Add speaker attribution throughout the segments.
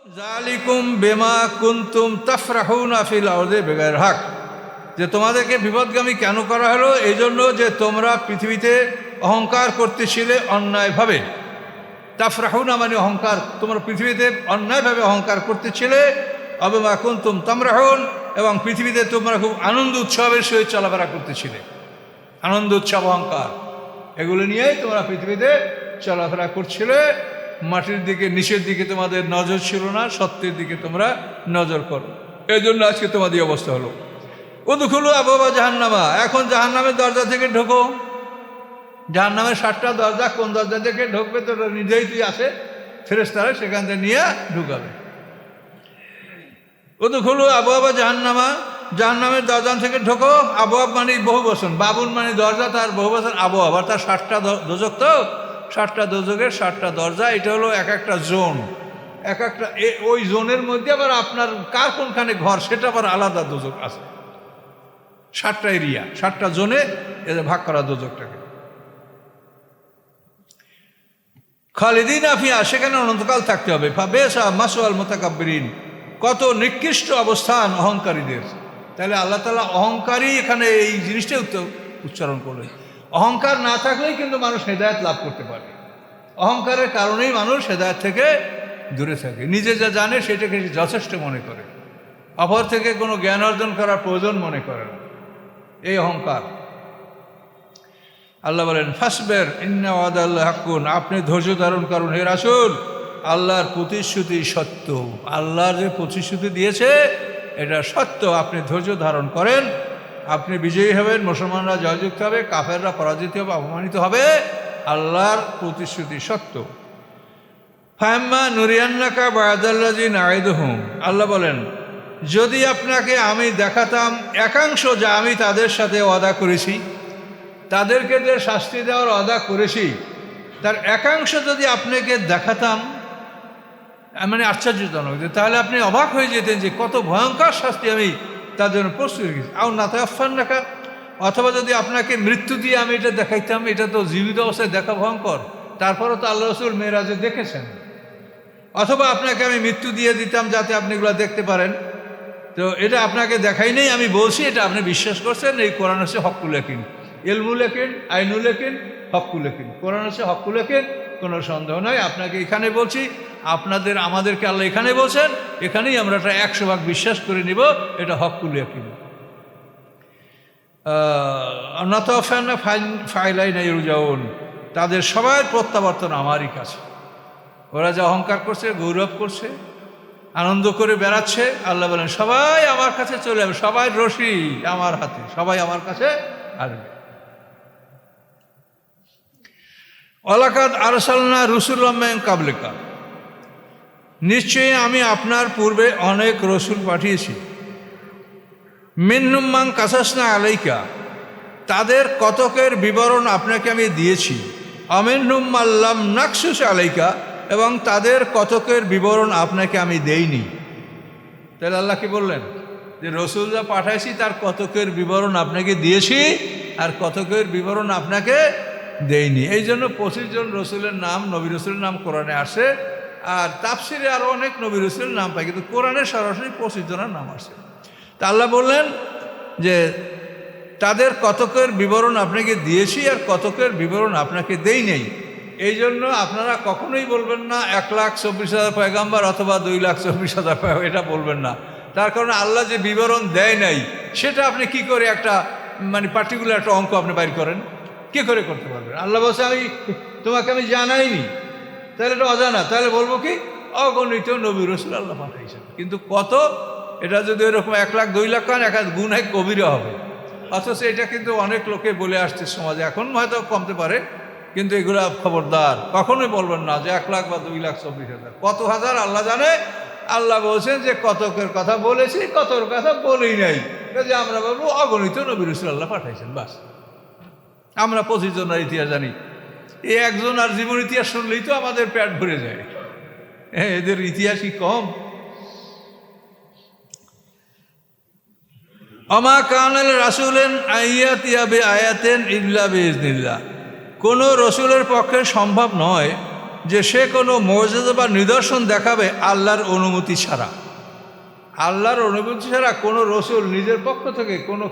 Speaker 1: জালিকুম বেমা কুনতুম তাফরাহুনা ফিল আরদি বিগাইর হক, যে তোমাদেরকে বিপদগামী কেন করা হলো? এই জন্য যে তোমরা পৃথিবীতে অহংকার করতেছিলে অন্যায়ভাবে। তাফরাহুনা মানে অহংকার, তোমরা পৃথিবীতে অন্যায়ভাবে অহংকার করতেছিলে। অবেমা কুনতুম তামরাহুন, এবং পৃথিবীতে তোমরা খুব আনন্দ উৎসবের সহিত চলাফেরা করতেছিলে। আনন্দ উৎসব অহংকার এগুলো নিয়েই তোমরা পৃথিবীতে চলাফেরা করছিলে। মাটির দিকে নিচের দিকে তোমাদের নজর ছিল না, সত্যের দিকে তোমরা নজর করো। এই জন্য আজকে তোমাদের অবস্থা হলো। উদখুলু আবওয়াবা জাহান্নামা, এখন জাহান্নামের দরজা থেকে ঢোকো। জাহান্নামের 7টা দরজা, কোন দরজা থেকে ঢুকবে তো নিজেই তুই আসে, ফেরেশতারা সেখান থেকে নিয়ে ঢুকাবে। উদখুলু আবওয়াবা জাহান্নামা, জাহান্নামের দরজা থেকে ঢোকো। আবওয়াব মানে বহু বচন, বাবুন মানে দরজা, তার বহু বচন আবওয়াব, আর তার 7টা দোজক, তো 7টা দোজকের 7টা দরজা। এটা হলো এক একটা জোন, এক একটা ওই জোনের মধ্যে আবার আপনার কার কোনখানে ঘর সেটা আবার আলাদা দোজক আছে। 7টা এরিয়া, 7টা জোনে এদের ভাগ করা দোজকটাকে। খালিদিনা ফিহা, সেখানে অনন্তকাল থাকতে হবে। ফাবেসা মাসওয়াল মুতাকাব্বিরিন, কত নিকৃষ্ট অবস্থান অহংকারীদের। তাহলে আল্লাহ তাআলা অহংকারী এখানে এই জিনিসটা উচ্চারণ করলেন। অহংকার না থাকলেই কিন্তু মানুষ হেদায়েত লাভ করতে পারে। অহংকারের কারণেই মানুষ হেদায়েত থেকে দূরে থাকে, নিজে যা জানে সেটাকে যথেষ্ট মনে করে, অপর থেকে কোনো জ্ঞান অর্জন করার প্রয়োজন মনে করে না, এই অহংকার। আল্লাহ বলেন ফাসবের ইন্না ওয়াদাল্লাহি হাক্কুন, আপনি ধৈর্য ধারণ করুন হে রাসূল, আল্লাহর প্রতিশ্রুতি সত্য। আল্লাহর যে প্রতিশ্রুতি দিয়েছে এটা সত্য, আপনি ধৈর্য ধারণ করেন, আপনি বিজয়ী হবেন, মুসলমানরা জয়যুক্ত হবে, কাফেররা পরাজিত হবে, অপমানিত হবে। আল্লাহর প্রতিশ্রুতি সত্য। ফাম্মা নুরিয়ান্নাকা বা'দাল্লাযী না'iদুহুম, আল্লাহ বলেন যদি আপনাকে আমি দেখাতাম একাংশ যা আমি তাদের সাথে ওয়াদা করেছি, তাদেরকে যে শাস্তি দেওয়ার ওয়াদা করেছি তার একাংশ যদি আপনাকে দেখাতাম, মানে আশ্চর্যজনক, তাহলে আপনি অবাক হয়ে যেতেন যে কত ভয়ঙ্কর শাস্তি আমি তার জন্য প্রস্তুত রেখেছি। আর নাতায়াফান রাখা, অথবা যদি আপনাকে মৃত্যু দিয়ে আমি এটা দেখাইতাম, এটা তো জীবিত অবস্থায় দেখা ভয়ঙ্কর, তারপরও তো আল্লাহ রাসূল মেরাজে দেখেছেন। অথবা আপনাকে আমি মৃত্যু দিয়ে দিতাম যাতে আপনি এগুলো দেখতে পারেন, তো এটা আপনাকে দেখাই নেই, আমি বলছি, এটা আপনি বিশ্বাস করছেন। এই কোরআন হচ্ছে হক্কুল ইয়াকিন, ইলমুল ইয়াকিন, আইনুল ইয়াকিন, হক্কুল ইয়াকিন। কোরআন হচ্ছে হক্কুল ইয়াকিন, কোনো সন্দেহ নয়। আপনাকে এখানে বলছি, আমাদেরকে আল্লাহ এখানে বলছেন, এখানেই আমরা এটা 100% বিশ্বাস করে নিব, এটা হক্কুল ইয়াকিন। নাতাফানা ফাইলাইনা ইরজাউন, তাদের সবার প্রত্যাবর্তন আমারই কাছে। ওরা যে অহংকার করছে, গৌরব করছে, আনন্দ করে বেড়াচ্ছে, আল্লাহ বলেন সবাই আমার কাছে চলে যাবে, সবাই রশি আমার হাতে, সবাই আমার কাছে আসবে। ওয়ালাকাদ আরসালনা রুসুলাম মিন ক্বাবলিকা, নিশ্চয়ই আমি আপনার পূর্বে অনেক রসুল পাঠিয়েছি। মিনহুম মান কাসাসনা আলাইকা, তাদের কতকের বিবরণ আপনাকে আমি দিয়েছি। আমিনহুম মান লাম নাকসুস আলাইকা, এবং তাদের কতকের বিবরণ আপনাকে আমি দেইনি। তাহলে আল্লাহ কি বললেন যে রসুল যা পাঠাইছি তার কতকের বিবরণ আপনাকে দিয়েছি আর কতকের বিবরণ আপনাকে দেইনি। এই জন্য 25 জন রসুলের নাম, নবী রসুলের নাম কোরআনে আসে, আর তাফসিরে আরও অনেক নবী রসুলের নাম পাই, কিন্তু কোরআনে সরাসরি 25 জনের নাম আসে। তা আল্লাহ বললেন যে তাদের কতকের বিবরণ আপনাকে দিয়েছি আর কতকের বিবরণ আপনাকে দেই নেই। এই জন্য আপনারা কখনোই বলবেন না 1,24,000 পয়গাম্বার অথবা 2,24,000 পয়গাম্বার, এটা বলবেন না। তার কারণে আল্লাহ যে বিবরণ দেয় নাই সেটা আপনি কি করে একটা মানে পার্টিকুলার একটা অঙ্ক আপনি বাইর করেন, কি করে করতে পারবেন? আল্লাহ বলছে তোমাকে আমি জানাইনি, তাহলে এটা অজানা, তাহলে বলবো কি অগণিত নবী রসুল আল্লাহ পাঠাইছেন। কিন্তু কত, এটা যদি এরকম 1 লাখ 2 লাখ কান, 1 গুনায় কবিরা হবে। অথচ এটা কিন্তু অনেক লোকে বলে আসছে সমাজে, এখন হয়তো কমতে পারে, কিন্তু এগুলো খবরদার কখনোই বলবেন না যে 1 লাখ বা 2,24,000, কত হাজার আল্লাহ জানে। আল্লাহ বলছেন যে কতকের কথা বলেছি, কতর কথা বলেই নাই, যে আমরা বলবো অগণিত নবী রাসূল আল্লাহ পাঠাইছেন, বাস। আমরা 25 জনের ইতিহাস জানি, এই একজন আর জীবন ইতিহাস শুনলেই তো আমাদের পেট ভরে যায়। এদের ইতিহাসই কম। আমা কানাল রাসূলেন আইয়াতিয়া বিআয়াতিন ইল্লা বিইজনিল্লাহ, কোনো রসুলের পক্ষে সম্ভব নয় যে সে কোনো মুজিজা বা নিদর্শন দেখাবে আল্লাহর অনুমতি ছাড়া। আল্লাহর অনুমতি ছাড়া কোনো রসুল নিজের পক্ষ থেকে কোনো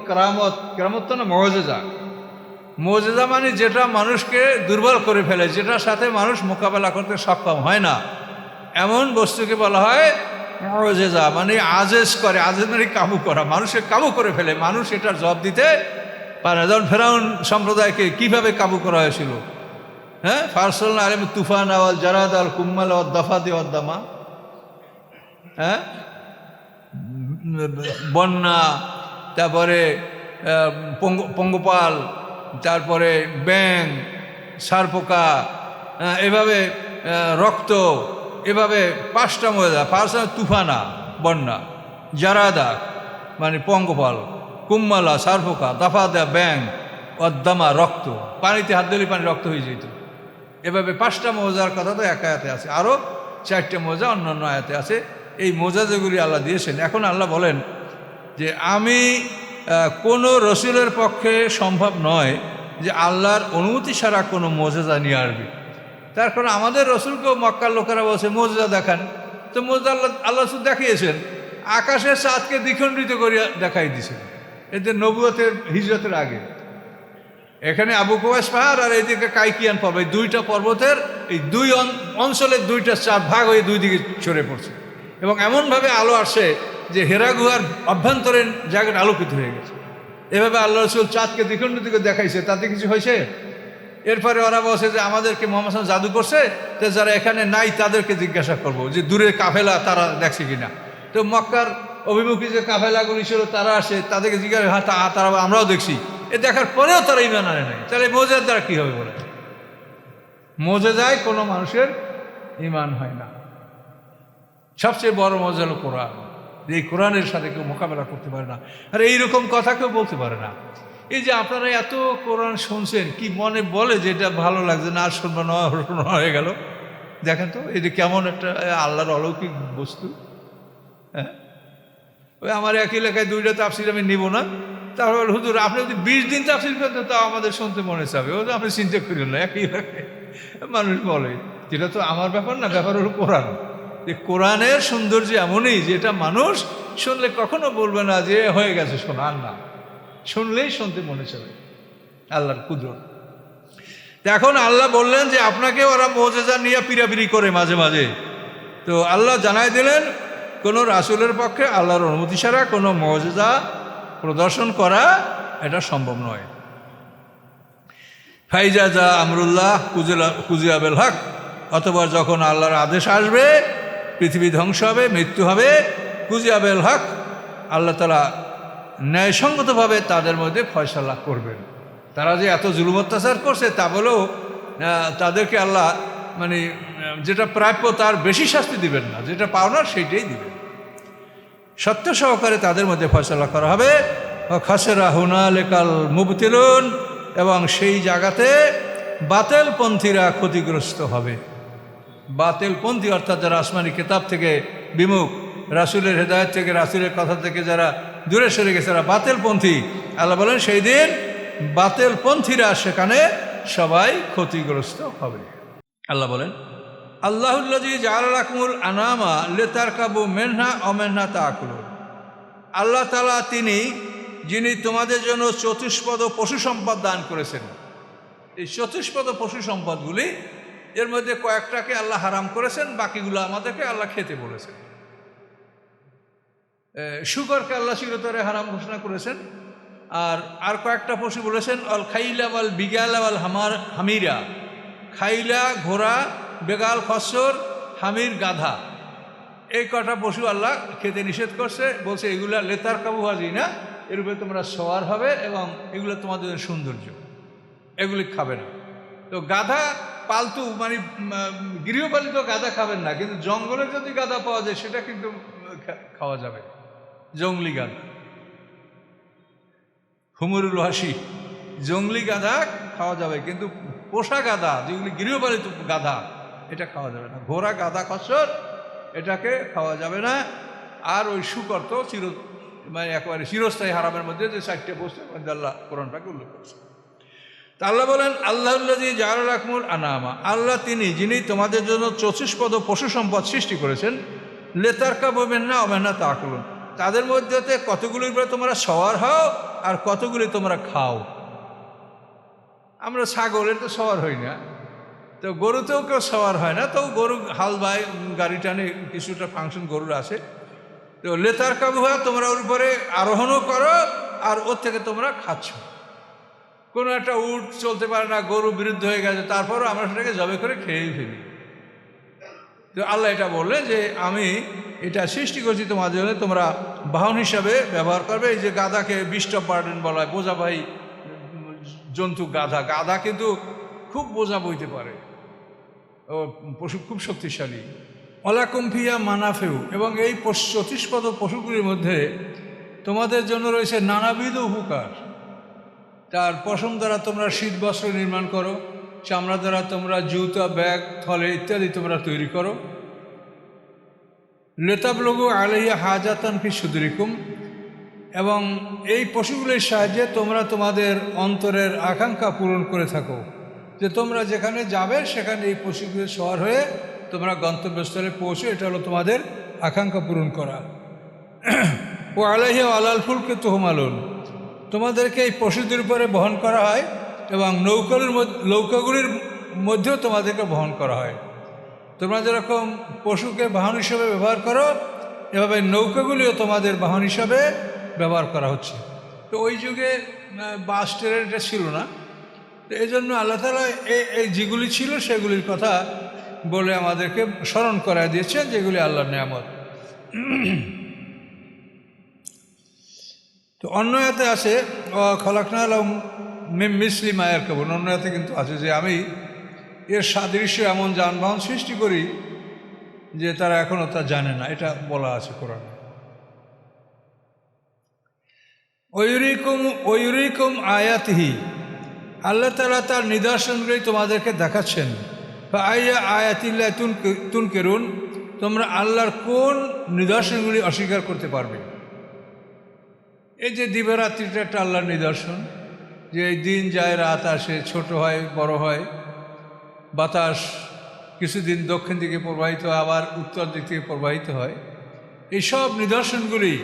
Speaker 1: কেরামত না মুজিজা। মুজিজা মানে যেটা মানুষকে দুর্বল করে ফেলে, যেটার সাথে মানুষ মোকাবেলা করতে সক্ষম হয় না, এমন বস্তুকে বলা হয় মুজিজা। মানে আজেজ করে, আজেজ মানে কাবু করা, মানুষকে কাবু করে ফেলে, মানুষ এটার জবাব দিতে পারে না। যেমন ফেরাউন সম্প্রদায়কে কিভাবে কাবু করা হয়েছিল, হ্যাঁ, ফারসালনা আলাইহিম তুফান আওয়াল জারাদ আল কুম্মাল ওয়াদ দাফাদি ওয়াদ দামা, হ্যাঁ, বন্যা, তারপরে পঙ্গপাল, তারপরে ব্যাং, সারপোকা, এভাবে রক্ত, এভাবে 5টা মজা। ফারসালনা তুফানা বন্যা, জারাদা মানে পঙ্গপাল, কুম্মালা সারপোকা, দাফাদা ব্যাং, অদ্দামা রক্ত, পানিতে হাত দিলে পানি রক্ত হয়ে যেত। এভাবে 5টা মৌজার কথা তো এক আয়াতে আছে, আরও 4টে মৌজা অন্যান্য আয়াতে আছে। এই মৌজা যেগুলি আল্লাহ দিয়েছেন, এখন আল্লাহ বলেন যে আমি কোনো রসুলের পক্ষে সম্ভব নয় যে আল্লাহর অনুমতি ছাড়া কোনো মৌজেজা নিয়ে আসবে। তার কারণ আমাদের রসুলকেও মক্কার লোকেরা বলছে মৌজেজা দেখান, তো মৌজা আল্লাহ রসুল দেখিয়েছেন, আকাশের চাঁদকে দ্বিখণ্ডিত করিয়া দেখাই দিয়েছেন, এদের নবুয়তের হিজরতের আগে। এখানে আবু কুবাইস পাহাড় আর এইদিকে কাইকিয়ান পর্বত, এই 2টা পর্বতের এই 2 অঞ্চলের 2টা 4 ভাগ হয়ে 2 দিকে ছড়ে পড়ছে, এবং এমনভাবে আলো আসে যে হেরা গুহার অভ্যন্তরীণ জায়গাটা আলোকিত হয়ে গেছে। এভাবে আল্লাহ রসুল চাঁদকে দ্বিখণ্ডিত করে দেখাইছে, তাতে কিছু হয়েছে? এরপরে ওরা বলছে যে আমাদেরকে মোহাম্মদ সাল্লাল্লাহু আলাইহি ওয়াসাল্লাম জাদু করছে, তো যারা এখানে নাই তাদেরকে জিজ্ঞাসা করব যে দূরের কাফেলা তারা দেখছে কিনা। তো মক্কার অভিমুখী যে কাফেলাগুলি ছিল তারা আসে, তাদেরকে জিজ্ঞাসা, হ্যাঁ তারা আমরাও দেখছি। এ দেখার পরেও তারা ঈমান আনে নাই, তাহলে মুজিজার দ্বারা কী হবে বলে? মুজিজায় কোনো মানুষের ঈমান হয় না। সবচেয়ে বড় মুজিজা হলো কোরআন। এই কোরআনের সাথে কেউ মোকাবেলা করতে পারে না, আর এইরকম কথা কেউ বলতে পারে না। এই যে আপনারা এত কোরআন শুনছেন, কি মনে বলে যে এটা ভালো লাগছে না, আর শুনবো না হয়ে গেল? দেখেন তো এটা কেমন একটা আল্লাহর অলৌকিক বস্তু। হ্যাঁ, ওই আমার এক এলাকায় 2টা তাফসির আমি নিব না, তারপর হুজুর আপনি যদি 20 দিন তাফসির করতেন তাও আমাদের শুনতে মনে চাবে, ও আপনি চিন্তা করেন না। একই এলাকায় মানুষ বলে, যেটা তো আমার ব্যাপার না, ব্যাপার হলো কোরআন। যে কোরআনের সৌন্দর্য এমনই যেটা মানুষ শুনলে কখনো বলবে না যে হয়ে গেছে শোনার না, শুনলেই শুনতে মনে চাবে। আল্লাহর কুদরত। এখন আল্লাহ বললেন যে আপনাকে ওরা মুজিজা নিয়ে পিরাপিরি করে মাঝে মাঝে, তো আল্লাহ জানাই দিলেন কোনো রাসূলের পক্ষে আল্লাহর অনুমতি ছাড়া কোনো মুজিজা প্রদর্শন করা এটা সম্ভব নয়। ফাইজা যা আমরুল্লাহ কুজিয়া বিল হক, অথবা যখন আল্লাহর আদেশ আসবে, পৃথিবী ধ্বংস হবে, মৃত্যু হবে, কুজিয়া বিল হক, আল্লাহ তাআলা ন্যায়সঙ্গতভাবে তাদের মধ্যে ফয়সালা করবেন। তারা যে এত জুলুম অত্যাচার করছে তা বলেও তাদেরকে আল্লাহ মানে যেটা প্রাপ্য তার বেশি শাস্তি দিবেন না, যেটা পাওনা সেইটাই দিবেন। সত্য সহকারে তাদের মধ্যে ফয়সালা করা হবে। খাসেরা হুনালিকাল মুবতিলুন, এবং সেই জায়গাতে বাতিলপন্থীরা ক্ষতিগ্রস্ত হবে। বাতিলপন্থী অর্থাৎ যারা আসমানি কিতাব থেকে বিমুখ, রাসূলের হেদায়েত থেকে, রাসূলের কথা থেকে যারা দূরে সরে গেছে, যারা বাতিলপন্থী, আল্লাহ বলেন সেই দিন বাতিলপন্থীরা সেখানে সবাই ক্ষতিগ্রস্ত হবে। আল্লাহ বলেন আল্লাহুল্লাযী জাআলা লাকুমুল আনামা লিতারকাবু মিনহা ওয়া মিনহা তাকুলুন। আল্লাহ তাআলা তিনি যিনি তোমাদের জন্য চতুষ্পদ পশু সম্পদ দান করেছেন। এই চতুষ্পদ পশু সম্পদগুলি এর মধ্যে কয়েকটাকে আল্লাহ হারাম করেছেন, বাকিগুলো আমাদেরকে আল্লাহ খেতে বলেছেন। শুকরকে আল্লাহ চিরতরে হারাম ঘোষণা করেছেন, আর কয়েকটা পশু বলেছেন অল খাইলা ওয়াল বিগালা ওয়াল হামিরা। খাইলা ঘোড়া, বেগাল খচ্চর, হামির গাধা, এই কটা পশু আল্লাহ খেতে নিষেধ করছে। বলছে এগুলা লেতার কাবু হাজি না, এর উপরে তোমরা সওয়ার হবে এবং এগুলো তোমাদের সৌন্দর্য, এগুলি খাবে না। তো গাধা পালতু মানে গৃহপালিত গাধা খাবেন না, কিন্তু জঙ্গলে যদি গাধা পাওয়া যায় সেটা কিন্তু খাওয়া যাবে, জঙ্গলি গাধা। হুমুরুল হাসি জঙ্গলি গাধা খাওয়া যাবে, কিন্তু পোষা গাধা যেগুলি গৃহপালিত গাধা এটা খাওয়া যাবে না। ঘোড়া, গাধা, খচ্চর এটাকে খাওয়া যাবে না। আর ওই শুকর তো মানে একেবারে চিরস্থায়ী হারামের মধ্যে যে 4টে বস্তু আল্লাহ কোরআন পাকে উল্লেখ করছে। তা আল্লাহ বলেন আল্লাহুল্লাযী জাআলা লাকুমুল আনামা, আল্লাহ তিনি যিনি তোমাদের জন্য চতুষ্পদ পশু সম্পদ সৃষ্টি করেছেন, লিতারকাবু মিনহা ওয়া মিনহা তাকুলুন, তাদের মধ্যেতে কতগুলির উপরে তোমরা সওয়ার হও আর কতগুলি তোমরা খাও। আমরা ছাগলের তো সওয়ার হই না, তো গরুতেও কেউ সওয়ার হয় না, তো গরু হাল বায়, গাড়ি টানে, কিছুটা ফাংশন গরুর আছে। তো লিতারকাবুহা, তোমরা ওর উপরে আরোহণও করো আর ওর থেকে তোমরা খাচ্ছ। কোনো একটা উট চলতে পারে না, গরু বিরুদ্ধ হয়ে গেছে, তারপরও আমরা সেটাকে জবে করে খেয়েই ফেলি। তো আল্লাহ এটা বললেন যে আমি এটা সৃষ্টি করছি তোমাদের জন্য, তোমরা বাহন হিসাবে ব্যবহার করবে। এই যে গাধাকে বিস্ট অফ বার্ডেন বলা হয়, বোঝাবাহী জন্তু গাধা। গাধা কিন্তু খুব বোঝা বইতে পারে, ও পশু খুব শক্তিশালী। অলাকুম ফিহা মানাফেউ, এবং এই চতুষ্পদ পশুগুলির মধ্যে তোমাদের জন্য রয়েছে নানাবিধ উপকার। তার পশম দ্বারা তোমরা শীত বস্ত্র নির্মাণ করো, চামড়া দ্বারা তোমরা জুতা, ব্যাগ, থলে ইত্যাদি তোমরা তৈরি করো। লিতাবলুগু আলাইহা হাজাতান ফি সুদুরিকুম, এবং এই পশুগুলির সাহায্যে তোমরা তোমাদের অন্তরের আকাঙ্ক্ষা পূরণ করে থাকো, যে তোমরা যেখানে যাবে সেখানে এই পশুগুলির সওয়ার হয়ে তোমরা গন্তব্যস্থলে পৌঁছো। এটা হলো তোমাদের আকাঙ্ক্ষা পূরণ করা। ও আলাইহা আলাল ফুলকে তুহমালুন, তোমাদেরকে এই পশুদের উপরে বহন করা হয় এবং নৌকাগুলির মধ্যেও তোমাদেরকে বহন করা হয়। তোমরা যেরকম পশুকে বাহন হিসেবে ব্যবহার করো, এভাবে নৌকাগুলিও তোমাদের বাহন হিসাবে ব্যবহার করা হচ্ছে। তো ওই যুগে বাস ট্রেন এটা ছিল না, তো এই জন্য আল্লাহ তাআলা এই যেগুলি ছিল সেগুলির কথা বলে আমাদেরকে স্মরণ করায় দিয়েছেন, যেগুলি আল্লাহর নেয়ামত। তো অন্য আয়াতে আছে খলাকনা লাহুম মিন মিসলি মা ইয়ারকাবুন, অন্য আয়াতে কিন্তু আছে যে আমি এর সাদৃশ্য এমন যানবাহন সৃষ্টি করি যে তারা এখনও তা জানে না, এটা বলা আছে কোরআনে। ওয়ুরিকুম আয়াতিহি, আল্লাহ তাআলা তার নিদর্শনগুলি তোমাদেরকে দেখাচ্ছেন। আইয়া আয়াতিল্লাহ তুনকিরুন, তোমরা আল্লাহর কোন নিদর্শনগুলি অস্বীকার করতে পারবে? এই যে দিবারাত্রিটা একটা আল্লাহর নিদর্শন, যে এই দিন যায় রাত আসে, ছোট হয় বড় হয়, বাতাস কিছুদিন দক্ষিণ দিকে প্রবাহিত হয়, আবার উত্তর দিক থেকে প্রবাহিত হয়। এইসব নিদর্শনগুলি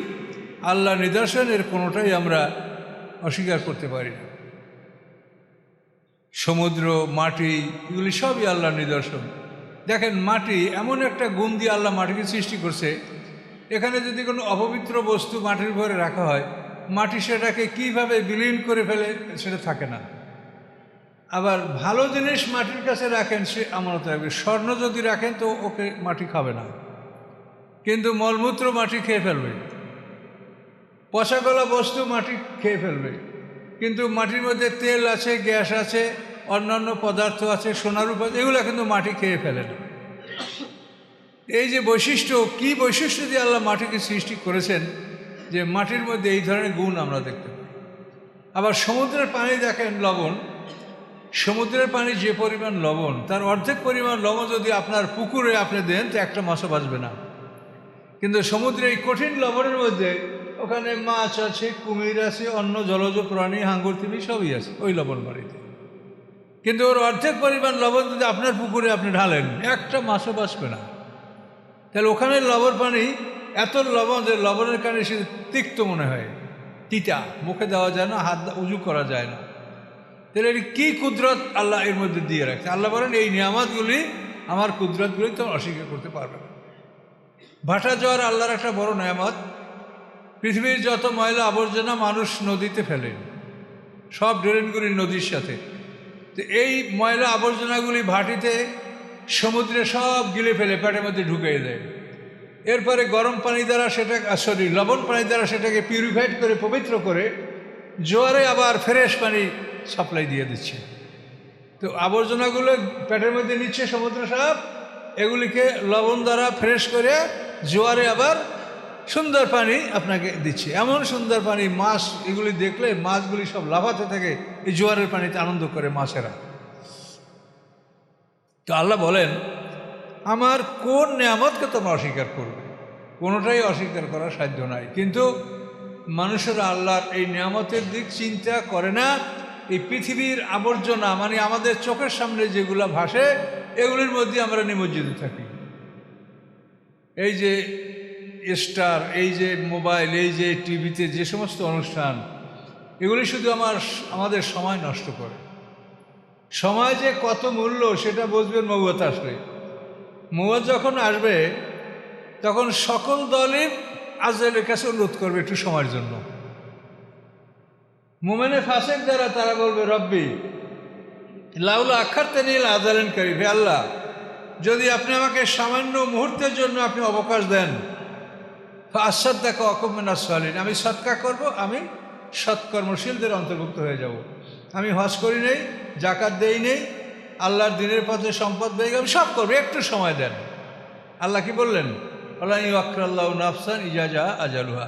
Speaker 1: আল্লাহর নিদর্শন, এর কোনোটাই আমরা অস্বীকার করতে পারি না। সমুদ্র, মাটি, এগুলি সবই আল্লাহর নিদর্শন। দেখেন, মাটি এমন একটা গুণ দিয়ে আল্লাহ মাটিকে সৃষ্টি করছে, এখানে যদি কোনো অপবিত্র বস্তু মাটির উপরে রাখা হয়, মাটি সেটাকে কীভাবে বিলীন করে ফেলে সেটা থাকে না। আবার ভালো জিনিস মাটির কাছে রাখেন, সে আমানত রাখবে। স্বর্ণ যদি রাখেন তো ওকে মাটি খাবে না, কিন্তু মলমূত্র মাটি খেয়ে ফেলবে। পচা গলা বস্তু মাটি খেয়ে ফেলবে, কিন্তু মাটির মধ্যে তেল আছে, গ্যাস আছে, অন্যান্য পদার্থ আছে, সোনার উপর, এগুলো কিন্তু মাটি খেয়ে ফেলে না। এই যে বৈশিষ্ট্য, কি বৈশিষ্ট্য দিয়ে আল্লাহ মাটিকে সৃষ্টি করেছেন, যে মাটির মধ্যে এই ধরনের গুণ আমরা দেখতে পাই। আবার সমুদ্রের পানি দেখেন, লবণ, সমুদ্রের পানি যে পরিমাণ লবণ, তার অর্ধেক পরিমাণ লবণ যদি আপনার পুকুরে আপনি দেন তো একটা মাছও বাঁচবে না। কিন্তু সমুদ্রে এই কঠিন লবণের মধ্যে ওখানে মাছ আছে, কুমির আছে, অন্য জলজ প্রাণী, হাঙ্গর, তিমি সবই আছে ওই লবণ পানিতে। কিন্তু ওর অর্ধেক পরিমাণ লবণ যদি আপনার পুকুরে আপনি ঢালেন, একটা মাছও বাঁচবে না। তাহলে ওখানে লবণ পানি এত লবণ যে লবণের কারণে সে তিক্ত মনে হয়, তিতা, মুখে দেওয়া যায় না, হাত উজু করা যায় না। তাহলে এটি কী কুদরত আল্লাহ এর মধ্যে দিয়ে রাখছে। আল্লাহ বলেন, এই নিয়ামতগুলি, আমার কুদরতগুলি তোমরা অস্বীকার করতে পারবে না। ভাটা জোয়ার আল্লাহর একটা বড় নিয়ামত। পৃথিবীর যত ময়লা আবর্জনা মানুষ নদীতে ফেলে, সব ড্রেনগুলি নদীর সাথে, তো এই ময়লা আবর্জনাগুলি ভাটিতে, সমুদ্রে সব গিলে ফেলে পেটের মধ্যে ঢুকিয়ে দেয়। এরপরে গরম পানি দ্বারা লবণ পানি দ্বারা সেটাকে পিউরিফাইড করে, পবিত্র করে, জোয়ারে আবার ফ্রেশ পানি সাপ্লাই দিয়ে দিচ্ছে। তো আবর্জনাগুলো পেটের মধ্যে নিচ্ছে সমুদ্র সাপ, এগুলিকে লবণ দ্বারা ফ্রেশ করে জোয়ারে আবার সুন্দর পানি আপনাকে দিচ্ছে। এমন সুন্দর পানি, মাছ এগুলি দেখলে মাছগুলি সব লাফাতে থাকে এই জোয়ারের পানিতে, আনন্দ করে মাছেরা। তো আল্লাহ বলেন, আমার কোন নিয়ামতকে তোমরা অস্বীকার করবে? কোনোটাই অস্বীকার করার সাধ্য নাই। কিন্তু মানুষেরা আল্লাহর এই নিয়ামতের দিক চিন্তা করে না, এই পৃথিবীর আবর্জনা, মানে আমাদের চোখের সামনে যেগুলো ভাসে, এগুলির মধ্যে আমরা নিমজ্জিত থাকি। এই যে স্টার, এই যে মোবাইল, এই যে টিভিতে যে সমস্ত অনুষ্ঠান, এগুলি শুধু আমাদের সময় নষ্ট করে। সময় যে কত মূল্য সেটা বুঝবেন মৌত আসলে। মৌত যখন আসবে তখন সকল দলই আজরাইলের কাছে অনুরোধ করবে একটু সময়ের জন্য। মুমিনে ফাসেক যারা, তারা বলবে রব্বি লাউলা আখারতানি ইলা আজালিন করিব, হে আল্লাহ, যদি আপনি আমাকে সামান্য মুহূর্তের জন্য আপনি অবকাশ দেন, ফাসাদদাকা ওয়া আকুম মিনাস সালিহিন, আমি সদকা করব, আমি সৎকর্মশীলদের অন্তর্ভুক্ত হয়ে যাব। আমি হজ করি নেই, জাকাত দেই নেই, আল্লাহর দিনের পথে সম্পদ ব্যয়, আমি সব করবো, একটু সময় দেন। আল্লাহ কি বললেন? আল্লাহ ইউআক্কিরুল্লাহু নাফসান ইযা জা আজালুহা,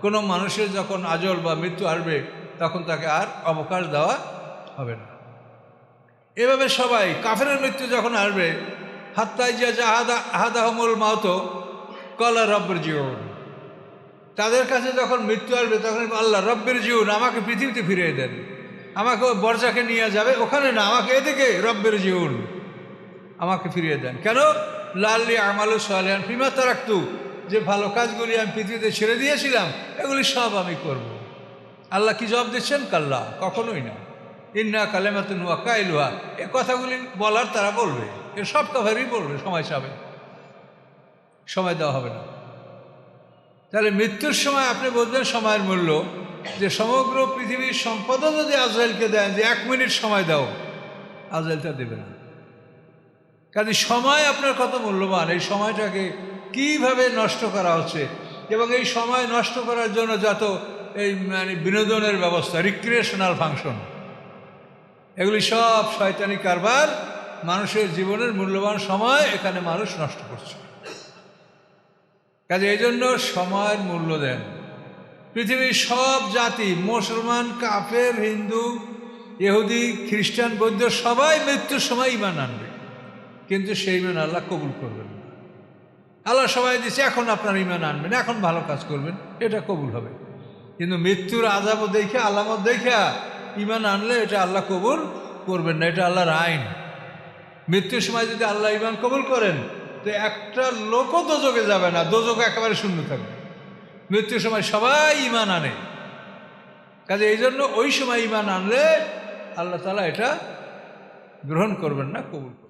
Speaker 1: কোনো মানুষের যখন আজল বা মৃত্যু আসবে তখন তাকে আর অবকাশ দেওয়া হবে না। এভাবে সবাই কাফেরের মৃত্যু যখন আসবে, হাত্তা ইযা জা আহাদাহুমুল মাউত ক্বালা রাব্বিরজিউন, তাদের কাছে যখন মৃত্যু আসবে তখন আল্লাহ রাব্বিরজিউন, আমাকে পৃথিবীতে ফিরিয়ে দেন, আমাকে ওই বর্জাকে নিয়ে যাবে, ওখানে না, আমাকে এদিকে রাব্বিরজিউন, আমাকে ফিরিয়ে দেন। কেন? লাল্লি আমালু সালিহান ফিমা তারাকতু, যে ভালো কাজগুলি আমি পৃথিবীতে ছেড়ে দিয়েছিলাম এগুলি সব আমি করব। আল্লাহ কি জবাব দিচ্ছেন? কাল্লা, কখনোই না। ইন্না কালেমাতুন ওয়া কাইলুহা, এই কথাগুলি বলার তারা বলবে, এ সব কাফেরই বলবে, সময় চাবে, সময় দেওয়া হবে না। তাহলে মৃত্যুর সময় আপনি বুঝবেন সময়ের মূল্য, যে সমগ্র পৃথিবীর সম্পদও যদি আজরাইলকে দেন যে 1 মিনিট সময় দাও, আজরাইল তা দেবে না। কাজে সময় আপনার কত মূল্যবান, এই সময়টাকে কিভাবে নষ্ট করা হচ্ছে, এবং এই সময় নষ্ট করার জন্য যত এই মানে বিনোদনের ব্যবস্থা, রিক্রিয়েশনাল ফাংশন, এগুলি সব শয়তানি কারবার, মানুষের জীবনের মূল্যবান সময় এখানে মানুষ নষ্ট করছে। কাজে এই জন্য সময়ের মূল্য দেন। পৃথিবীর সব জাতি, মুসলমান, কাফের, হিন্দু, ইহুদি, খ্রিস্টান, বৌদ্ধ, সবাই মৃত্যুর সময় ঈমান আনবে, কিন্তু সেই ঈমান আল্লাহ কবুল করবেন না। আল্লাহ সবাই দিচ্ছে, এখন আপনার ঈমান আনবেন, এখন ভালো কাজ করবেন, এটা কবুল হবে। কিন্তু মৃত্যুর আযাব দেখে, আলামত দেখে ঈমান আনলে এটা আল্লাহ কবুল করবেন না, এটা আল্লাহর আইন। মৃত্যুর সময় যদি আল্লাহ ঈমান কবুল করেন তো একটা লোকও দোজকে যাবে না, দোজক একেবারে শূন্য থাকবে। মৃত্যুর সময় সবাই ঈমান আনে। কাজে এই জন্য ওই সময় ঈমান আনলে আল্লাহ তাআলা এটা গ্রহণ করবেন না, কবুল করবেন।